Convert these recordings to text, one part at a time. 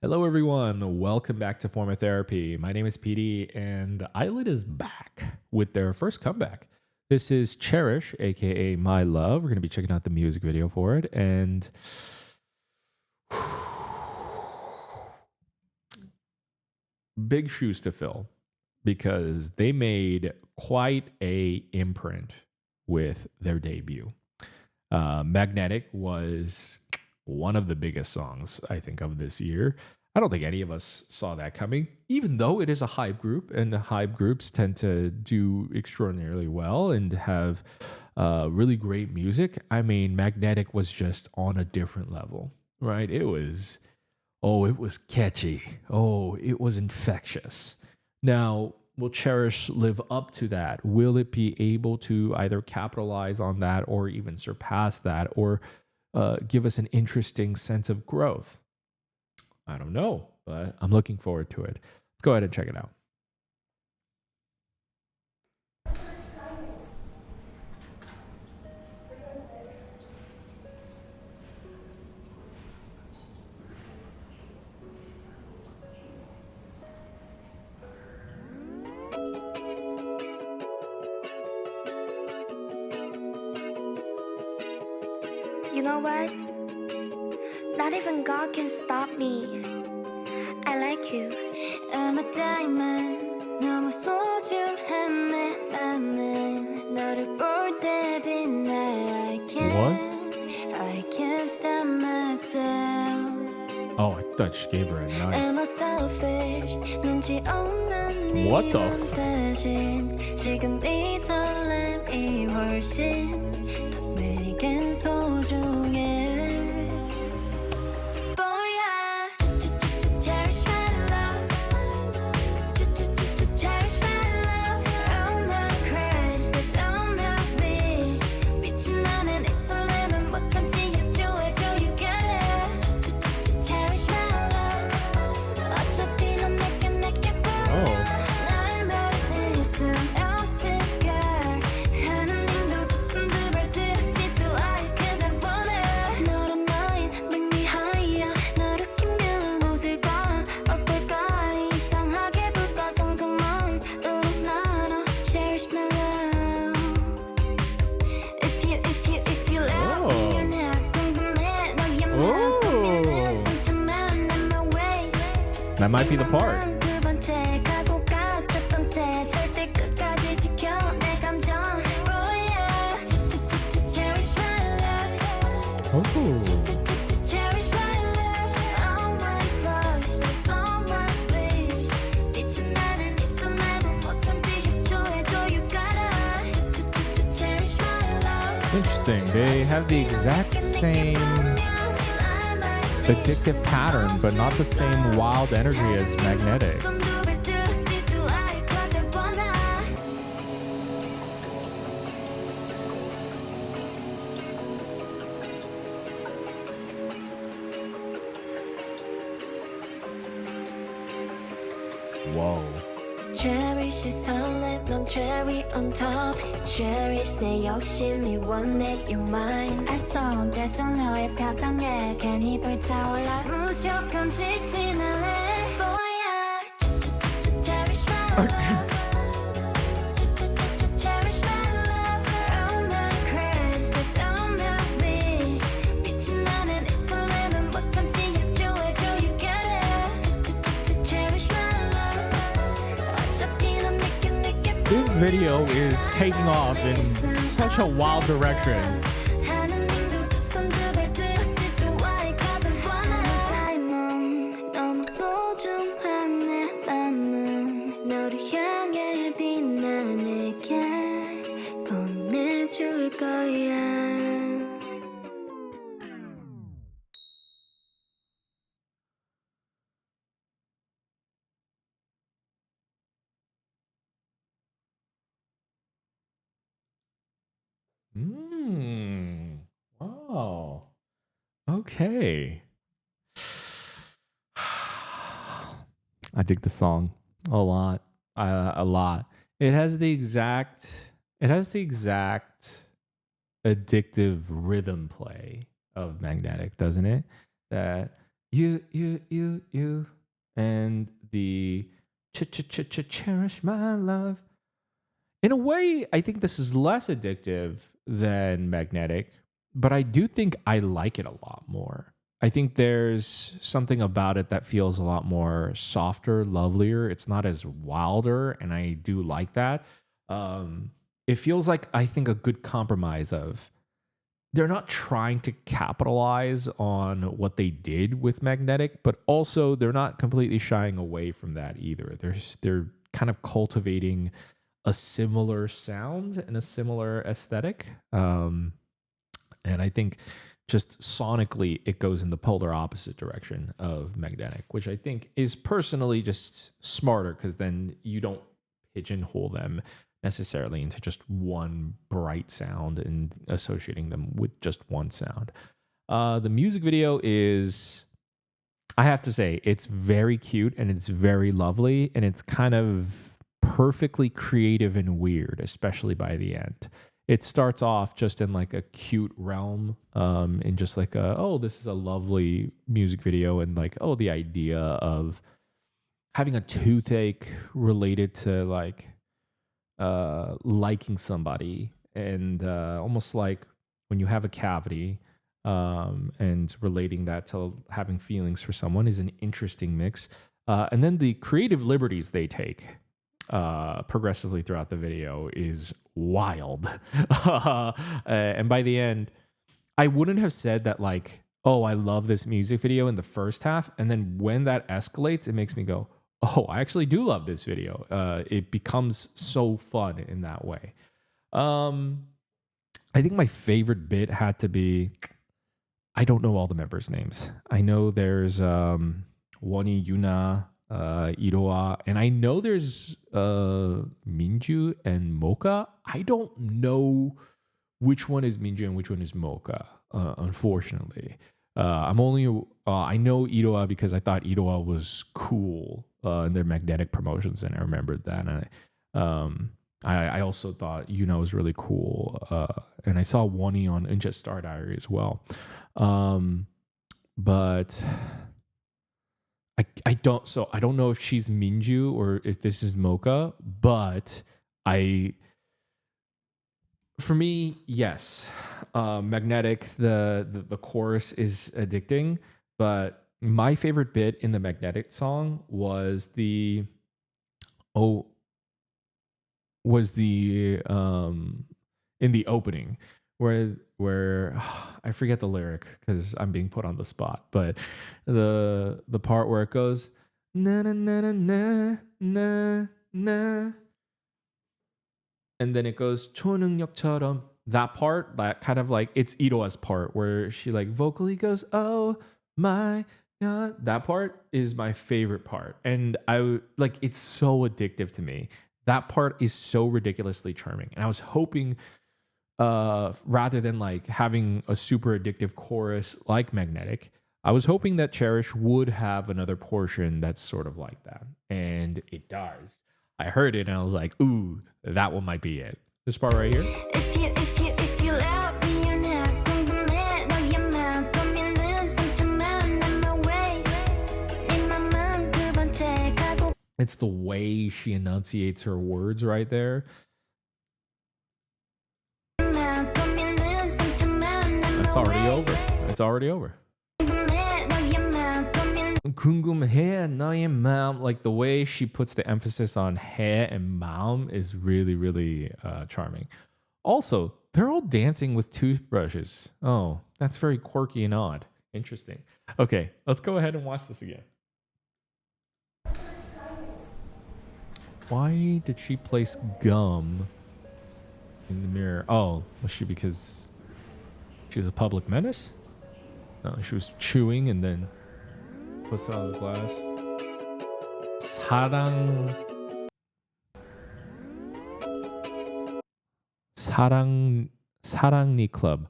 Hello, everyone. Welcome back to Forma Therapy. My name is PD, and ILLIT is back with their first comeback. This is Cherish, aka My Love. We're going to be checking out the music video for it, and big shoes to fill because they made quite a imprint with their debut. Magnetic was one of the biggest songs, I think, of this year. I don't think any of us saw that coming, even though it is a hype group, and the hype groups tend to do extraordinarily well and have really great music. I mean, Magnetic was just on a different level, right? It was catchy. Oh, it was infectious. Now, will Cherish live up to that? Will it be able to either capitalize on that or even surpass that or give us an interesting sense of growth? I don't know, but I'm looking forward to it. Let's go ahead and check it out. You know what? Not even God can stop me. I like you. I'm a diamond. 너무 소중한 내 맘은 너를 볼 때 빛나. I can't stop myself. Oh, I thought she gave her a knife. Am I selfish? 눈치 없는 What the 지금 이 설렘이 훨씬 더 내겐 소중해. That might be the part. Interesting. They have the exact same addictive pattern, but not the same wild energy as Magnetic. Whoa. Cherish is 설렘, 넌 cherry on top. Cherish 내 욕심이 원해 you mine. 알쏭달쏭 너의 표정에 괜히 불타올라. 무조건 직진할래. 뭐야? Cherish my love. Cherish my love. All my crush, that's all my wish. 빛이 나는 이 설렘은 못 참지 약조해줘 you gotta. Cherish my love. This video is taking off in such a wild direction. Wow. Okay. I dig the song a lot. A lot. It has the exact addictive rhythm play of Magnetic, doesn't it? That you, and the cherish my love. In a way, I think this is less addictive than Magnetic, but I do think I like it a lot more. I think there's something about it that feels a lot more softer, lovelier. It's not as wilder, and I do like that. It feels like, I think, a good compromise of, they're not trying to capitalize on what they did with Magnetic, but also they're not completely shying away from that either. They're kind of cultivating a similar sound and a similar aesthetic. And I think just sonically, it goes in the polar opposite direction of Magnetic, which I think is personally just smarter, because then you don't pigeonhole them necessarily into just one bright sound and associating them with just one sound. The music video is, I have to say, it's very cute and it's very lovely, and it's kind of perfectly creative and weird, especially by the end. It starts off just in like a cute realm, in just like oh, this is a lovely music video, and like, oh, the idea of having a toothache related to like liking somebody, and almost like when you have a cavity, and relating that to having feelings for someone is an interesting mix. And then the creative liberties they take progressively throughout the video is wild. And by the end, I wouldn't have said that like, oh, I love this music video in the first half, and then when that escalates, it makes me go, oh, I actually do love this video. It becomes so fun in that way. I think my favorite bit had to be, I don't know all the members' names. I know there's Woni, Yuna, Iroha, and I know there's Minju and Mocha. I don't know which one is Minju and which one is Mocha, unfortunately. I'm only I know Iroha because I thought Iroha was cool in their Magnetic promotions, and I remembered that. And I also thought Yuna was really cool, and I saw Woni on Injet Star Diary as well. But I don't know if she's Minju or if this is Mocha, but for me, yes, Magnetic, the chorus is addicting, but my favorite bit in the Magnetic song was the in the opening where I forget the lyric because I'm being put on the spot, but the part where it goes na na na na na na na, and then it goes 초능력처럼. That part, that kind of like, it's Iroha's part where she like vocally goes, oh my god. That part is my favorite part, and I like, it's so addictive to me. That part is so ridiculously charming, and I was hoping, rather than like having a super addictive chorus like Magnetic, I was hoping that Cherish would have another portion that's sort of like that, and it does. I heard it and I was like, ooh, that one might be it. This part right here. If you love me, you're not 궁금해 너의 마음 고민은 상처만 남아 왜 네 맘은 두 번째 가고. It's the way she enunciates her words right there. It's already over. It's already over. 궁금해 너의 마음, like the way she puts the emphasis on 해 and 마음 is really, really charming. Also, they're all dancing with toothbrushes. Oh, that's very quirky and odd. Interesting. Okay, let's go ahead and watch this again. Why did she place gum in the mirror? Oh, was she because she was a public menace? No, she was chewing and then puts it on the glass. 사랑니 club.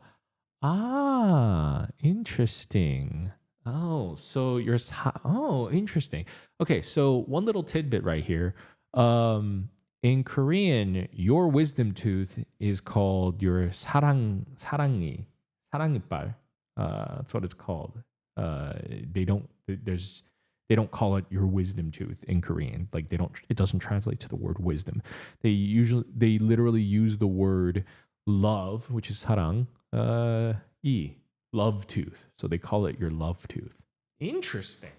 Ah, interesting. Oh, so you're interesting. Okay, so one little tidbit right here. In Korean, your wisdom tooth is called your 사랑니. 사랑이빨. That's what it's called. They don't they don't call it your wisdom tooth in Korean. Like it doesn't translate to the word wisdom. They literally use the word love, which is sarang, love tooth. So they call it your love tooth. Interesting.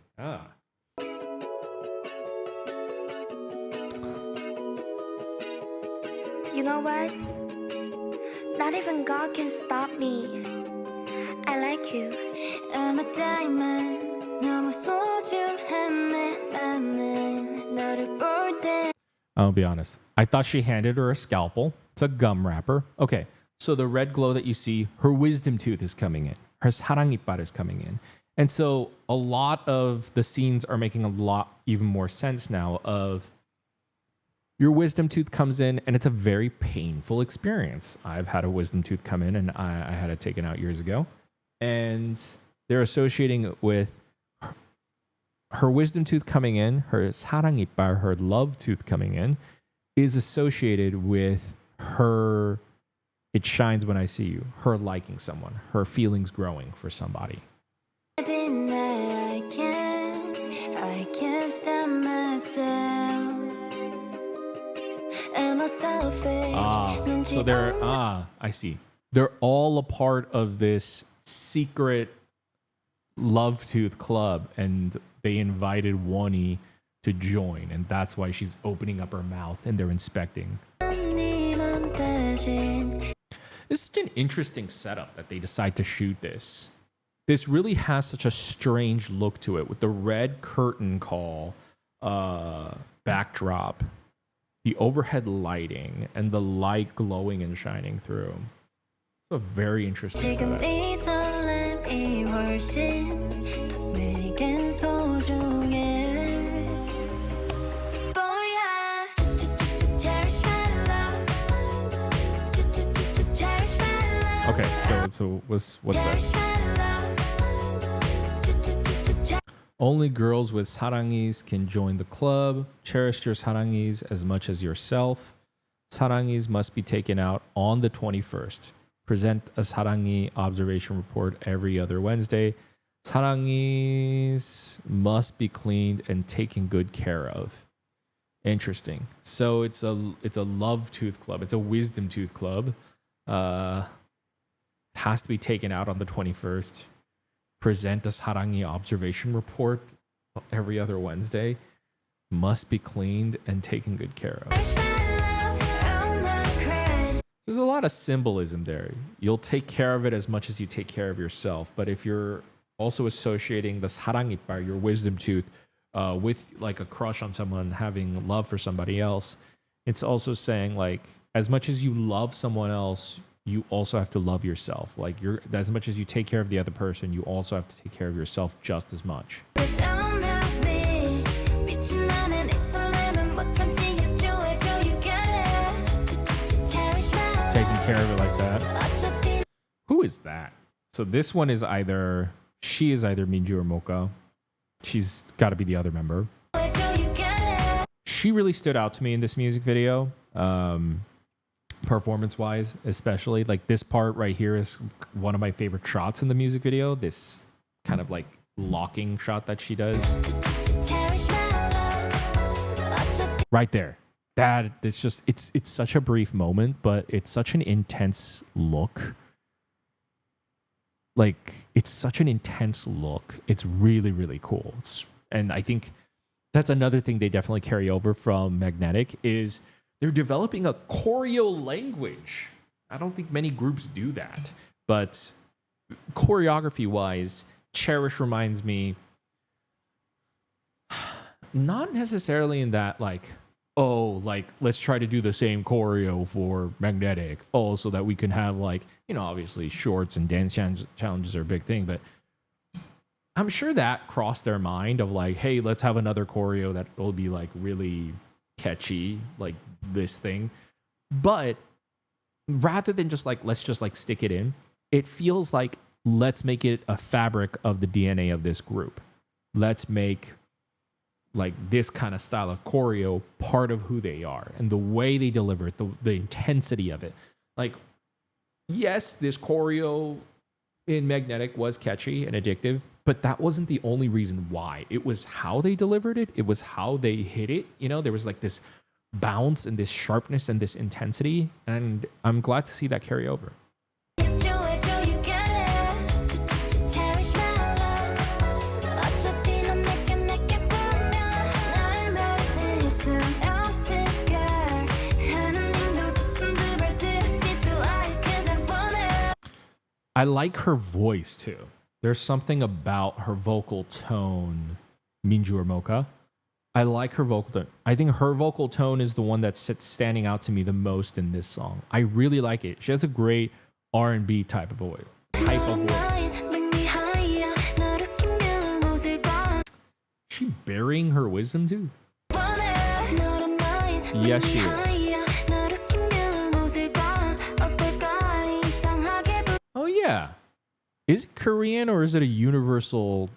You know what? Not even God can stop me. I like you. I'm a diamond. 너무 소중한 내 맘에 너를 볼 때. I'll be honest. I thought she handed her a scalpel. It's a gum wrapper. Okay, so the red glow that you see, her wisdom tooth is coming in. Her sarang ippar is coming in. And so a lot of the scenes are making a lot even more sense now of your wisdom tooth comes in and it's a very painful experience. I've had a wisdom tooth come in and I had it taken out years ago. And they're associating it with her wisdom tooth coming in, her sarang ippar, her love tooth coming in, is associated with her, it shines when I see you, her liking someone, her feelings growing for somebody. I can't stop myself. So they're, I see. They're all a part of this secret love tooth club, and they invited Wonnie to join, and that's why she's opening up her mouth and they're inspecting. It's such an interesting setup that they decide to shoot this. This really has such a strange look to it with the red curtain call backdrop, the overhead lighting, and the light glowing and shining through. It's a very interesting setup. Okay, so what's that? Only girls with sarangis can join the club. Cherish your sarangis as much as yourself. Sarangis must be taken out on the 21st. Present a sarangi observation report every other Wednesday. Sarangis must be cleaned and taken good care of. Interesting. So it's a love tooth club. It's a wisdom tooth club. It has to be taken out on the 21st. Present a sarangi observation report every other Wednesday. Must be cleaned and taken good care of. There's a lot of symbolism there. You'll take care of it as much as you take care of yourself. But if you're also associating the sarang ippar, your wisdom tooth, with like a crush on someone, having love for somebody else, it's also saying like, as much as you love someone else, you also have to love yourself. Like as much as you take care of the other person, you also have to take care of yourself just as much. Taking care of it like that. Who is that? So this one is she is either Minju or Mocha. She's got to be the other member. She really stood out to me in this music video. Performance wise, especially like this part right here is one of my favorite shots in the music video. This kind of like locking shot that she does right there. That it's just it's such a brief moment, but it's such an intense look. Like it's such an intense look. It's really, really cool. And I think that's another thing they definitely carry over from Magnetic is they're developing a choreo language. I don't think many groups do that. But choreography-wise, Cherish reminds me, not necessarily in that like, oh, like let's try to do the same choreo for Magnetic. Oh, so that we can have like, obviously shorts and dance challenges are a big thing. But I'm sure that crossed their mind of like, hey, let's have another choreo that will be like really catchy, like this thing. But rather than just like let's just like stick it in, it feels like let's make it a fabric of the DNA of this group. Let's make like this kind of style of choreo part of who they are and the way they deliver it, the intensity of it. Like, yes, this choreo in Magnetic was catchy and addictive, But that wasn't the only reason why. It was how they delivered it. It was how they hit it. You know, there was like this bounce and this sharpness and this intensity. And I'm glad to see that carry over. I like her voice too. There's something about her vocal tone, Minju or Mocha. I like her vocal tone. I think her vocal tone is the one that's standing out to me the most in this song. I really like it. She has a great R&B type of voice. She burying her wisdom too? Yes, she is. Oh yeah. Is it Korean or is it a universal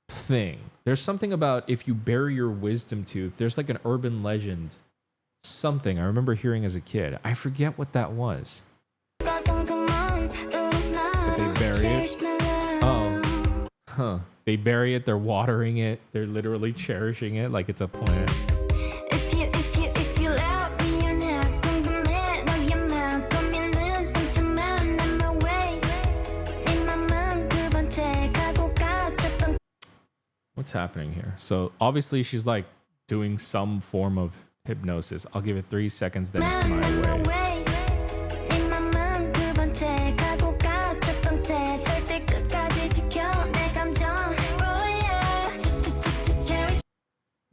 thing? There's something about if you bury your wisdom tooth, there's like an urban legend. Something I remember hearing as a kid. I forget what that was. Did they bury it? Oh. Huh. They bury it, they're watering it, they're literally cherishing it like it's a plant. What's happening here? So obviously she's like doing some form of hypnosis. I'll give it 3 seconds, then it's my way.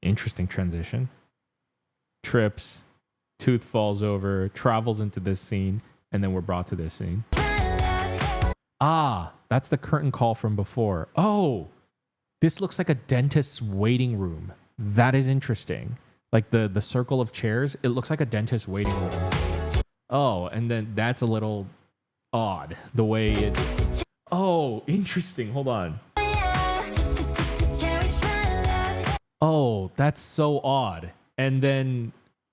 Interesting transition. Trips, tooth falls over, travels into this scene, and then we're brought to this scene. Ah, that's the curtain call from before. Oh, this looks like a dentist's waiting room. That is interesting. Like the circle of chairs, it looks like a dentist's waiting room. Oh, and then that's a little odd. The way it... Oh, interesting. Hold on. Oh, that's so odd. And then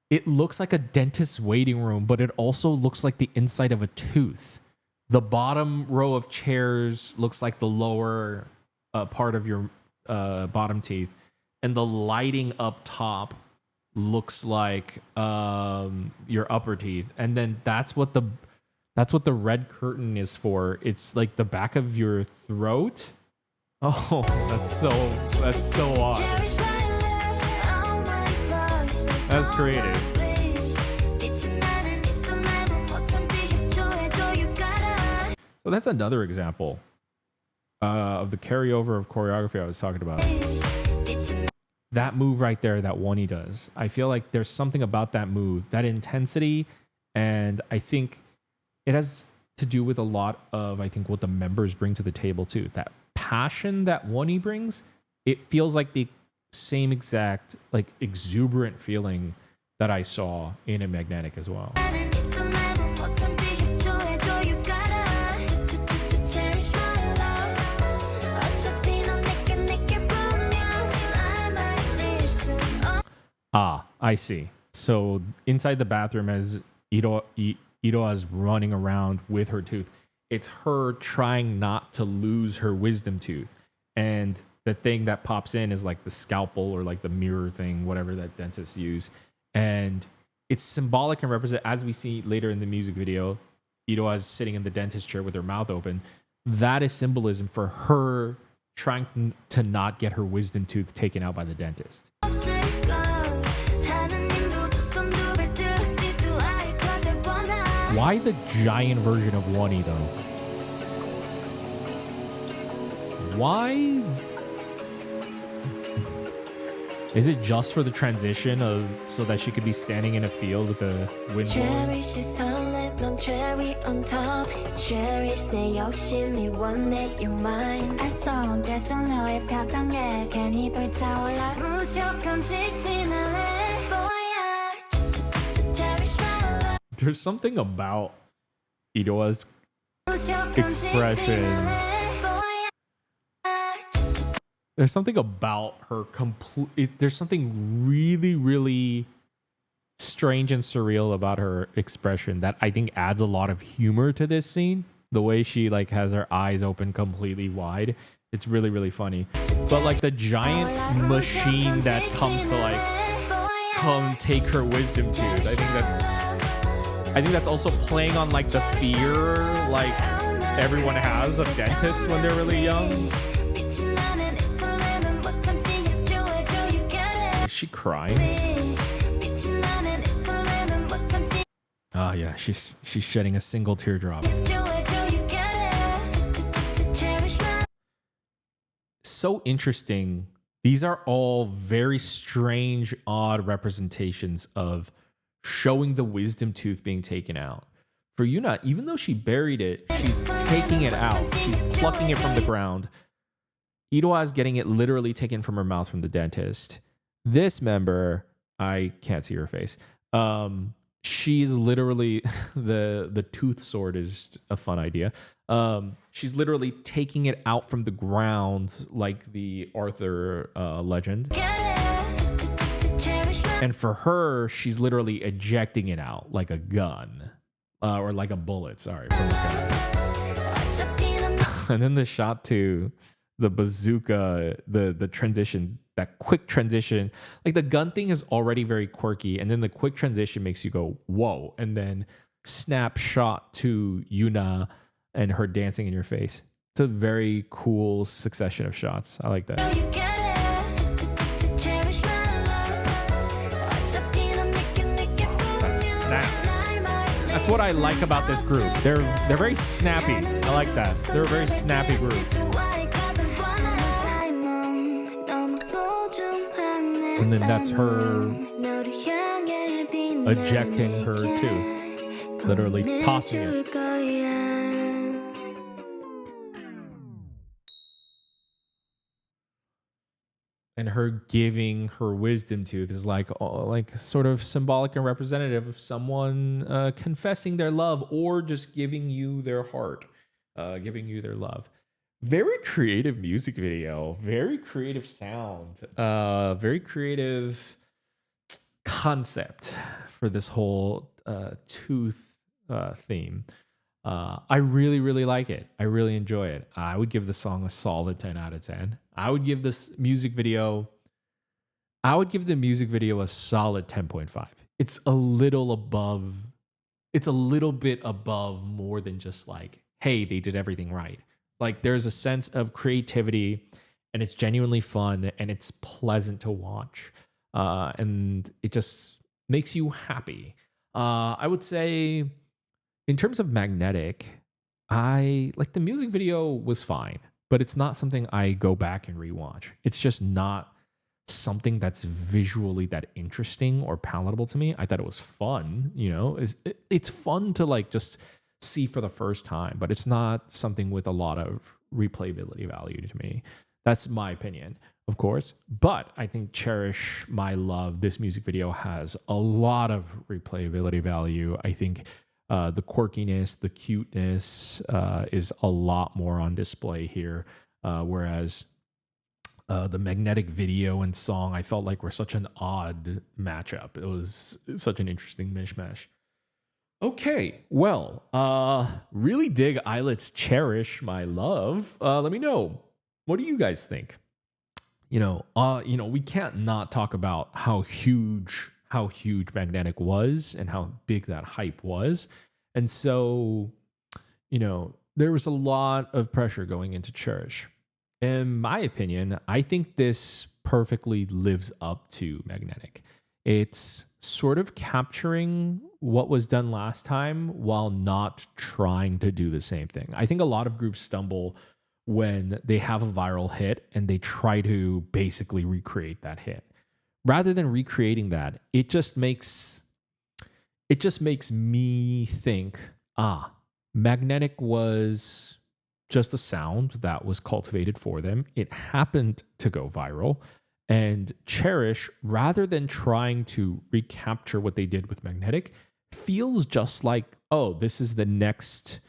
it looks like a dentist's waiting room, but it also looks like the inside of a tooth. The bottom row of chairs looks like the lower part of your bottom teeth, and the lighting up top looks like your upper teeth. And then that's what the red curtain is for. It's like the back of your throat. Oh, that's so odd. That's creative. So that's another example of the carryover of choreography I was talking about. That move right there that Wonnie does. I feel like there's something about that move, that intensity, and I think it has to do with a lot of, I think, what the members bring to the table too. That passion that Wonnie brings, it feels like the same exact like exuberant feeling that I saw in a Magnetic as well. Ah, I see. So inside the bathroom as Ito is running around with her tooth, it's her trying not to lose her wisdom tooth. And the thing that pops in is like the scalpel or like the mirror thing, whatever that dentists use. And it's symbolic and represent, as we see later in the music video, Ito is sitting in the dentist chair with her mouth open. That is symbolism for her trying to not get her wisdom tooth taken out by the dentist. Why the giant version of Wonnie though? Why? Is it just for the transition of so that she could be standing in a field with a wind blowing? Cherry on top. Cherish 내 욕심이 원해 your mind. 알성 계속 너의 표정에 괜히 불타올라. 무조건 지친 않을래 boy. Cherish my love. There's something about Ito's expression. There's something about her there's something really, really strange and surreal about her expression that I think adds a lot of humor to this scene. The way she like has her eyes open completely wide. It's really, really funny. But like the giant machine that comes to like come take her wisdom tooth. I think that's also playing on like the fear like everyone has of dentists when they're really young. Is she crying? Oh yeah, she's shedding a single teardrop. So interesting. These are all very strange, odd representations of showing the wisdom tooth being taken out. For Yuna, even though she buried it, she's taking it out. She's plucking it from the ground. Iroha is getting it literally taken from her mouth from the dentist. This member, I can't see her face. She's literally the tooth sword is a fun idea. She's literally taking it out from the ground like the Arthur legend. And for her, she's literally ejecting it out like a gun. Or like a bullet, sorry. From the gun. And then the shot to the bazooka, the transition, that quick transition. Like the gun thing is already very quirky. And then the quick transition makes you go, whoa. And then snapshot to Yuna and her dancing in your face. It's a very cool succession of shots. I like that. That snap. That's what I like about this group. They're very snappy. I like that. They're a very snappy group. And then that's her ejecting her tooth. Literally tossing it. And her giving her wisdom tooth is like sort of symbolic and representative of someone confessing their love or just giving you their heart, giving you their love. Very creative music video, very creative sound, very creative concept for this whole tooth theme. I really, really like it. I really enjoy it. I would give the song a solid 10 out of 10. I would give the music video a solid 10.5. It's a little bit above more than just like, hey, they did everything right. Like there's a sense of creativity and it's genuinely fun and it's pleasant to watch. And it just makes you happy. I would say in terms of Magnetic, I like the music video was fine, but it's not something I go back and rewatch. It's just not something that's visually that interesting or palatable to me. I thought it was fun, you know, it's fun to like just see for the first time, but it's not something with a lot of replayability value to me. That's my opinion, of course. But I think Cherish My Love, this music video has a lot of replayability value. I think the quirkiness, the cuteness is a lot more on display here. Whereas the Magnetic video and song, I felt like were such an odd matchup. It was such an interesting mishmash. Okay, well, really dig ILLIT's Cherish My Love. Let me know. What do you guys think? We can't not talk about how huge Magnetic was and how big that hype was. And so, there was a lot of pressure going into Cherish. In my opinion, I think this perfectly lives up to Magnetic. It's sort of capturing what was done last time while not trying to do the same thing. I think a lot of groups stumble when they have a viral hit and they try to basically recreate that hit. Rather than recreating that, it just makes me think, Magnetic was just a sound that was cultivated for them. It happened to go viral. And Cherish, rather than trying to recapture what they did with Magnetic, feels just like, this is the next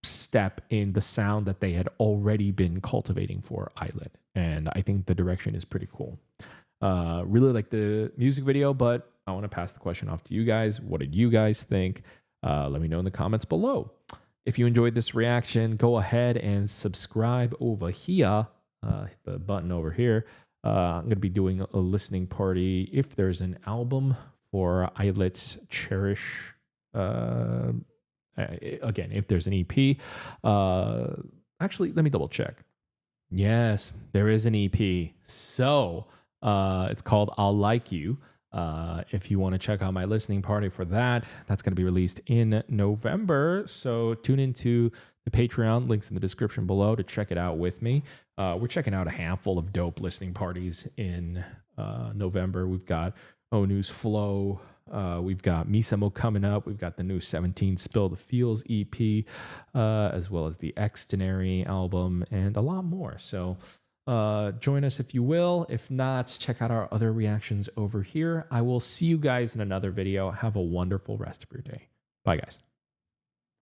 step in the sound that they had already been cultivating for ILLIT. And I think the direction is pretty cool. Really like the music video, but I want to pass the question off to you guys. What did you guys think? Let me know in the comments below. If you enjoyed this reaction, go ahead and subscribe over here. Hit the button over here. I'm going to be doing a listening party if there's an album for ILLIT's Cherish. Again, if there's an EP. Actually, let me double check. Yes, there is an EP. So it's called I'll Like You. If you want to check out my listening party for that, that's going to be released in November. So tune into the Patreon, links in the description below to check it out with me. We're checking out a handful of dope listening parties in November. We've got Onu's Flow. We've got Misamo coming up. We've got the new 17 Spill the Feels EP, as well as the Extenary album and a lot more. So join us if you will. If not, check out our other reactions over here. I will see you guys in another video. Have a wonderful rest of your day. Bye, guys.